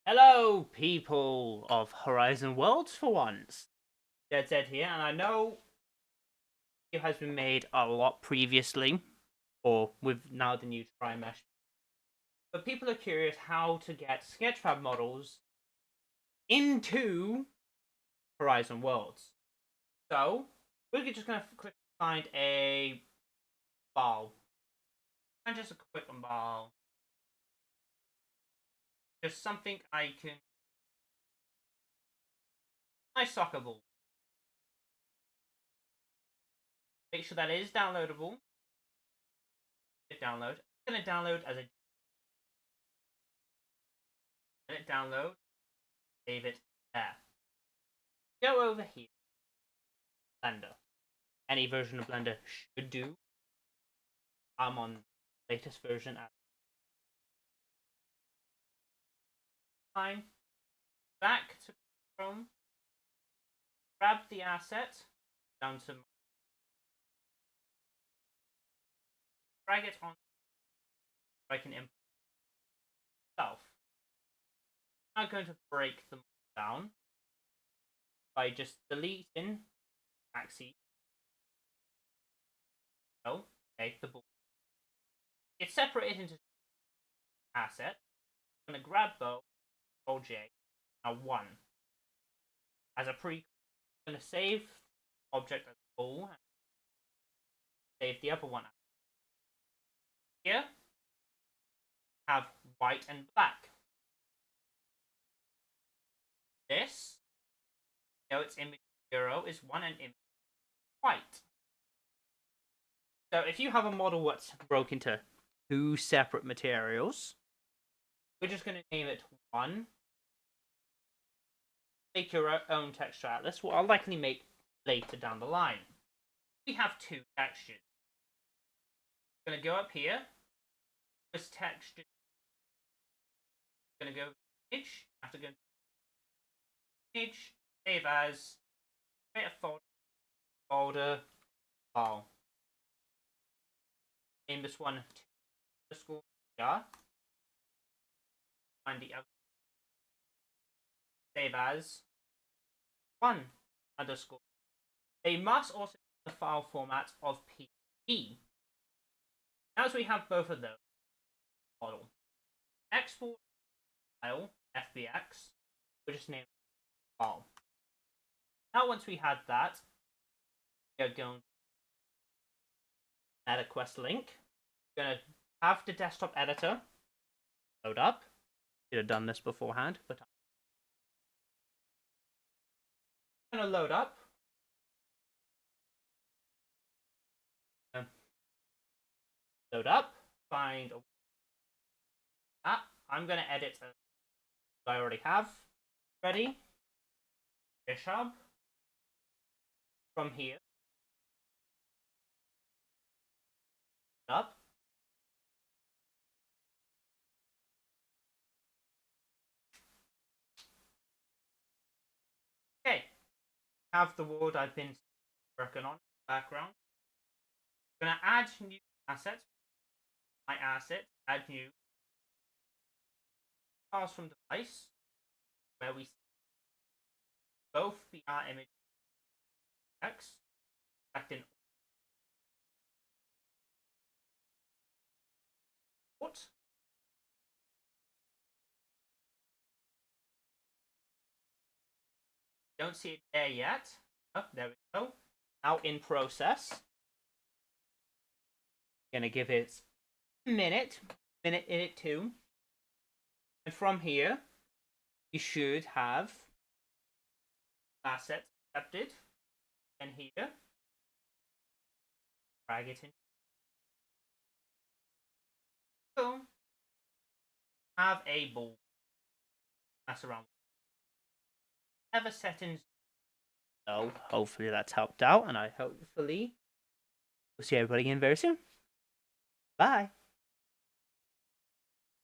Hello, people of Horizon Worlds for once. Dead Zed here, and I know it has been made a lot previously, or with now the new Tri-Mesh. But people are curious how to get SketchFab models into Horizon Worlds. So, we're just going to quickly find a ball. And just a quick ball. Just something I can... Nice soccer ball. Make sure that it is downloadable. Hit download. I'm going to download as a... Let it download. Save it there. Go over here. Blender. Any version of Blender should do. I'm on the latest version at time. Back to Chrome. Grab the asset down to drag it on. I can import itself. I'm going to break them down by just deleting axes. Oh, okay, the ball. It's separated into asset. I'm going to grab both, Control J, now 1. As a pre, I'm going to save object as a ball. Save the other one. Here, have white and black. This, its image 0 is 1 and image white. So if you have a model that's broken into 2 separate materials, we're just going to name it 1. Make your own texture atlas, what I'll likely make later down the line. We have 2 textures. I'm going to go up here. This texture. I'm going to go image. I have to go image. Save as. Create a folder. File. Name this one underscore jar. Find the other. Save as 1 underscore. They must also use the file format of PNG. Now as we have both of those, model. Export file, FBX, we'll just name it file. Now once we had that, we are going to add a quest link. We're going to have the desktop editor load up. Should have done this beforehand, but I'm going to load up. Load up, find that. I'm going to edit I already have ready. SketchFab. From here. Up. Okay. Have the world I've been working on in the background. I'm going to add new assets. My asset, add new. Pass from device, where we see both the image X, select in what? Don't see it there yet. Oh, there we go. Now in process. Gonna give it a minute in it too. And from here, you should have assets accepted. And here, drag it in. So, have a ball. That's around. Have a settings. So, hopefully that's helped out, and I hopefully will see everybody again very soon. Bye.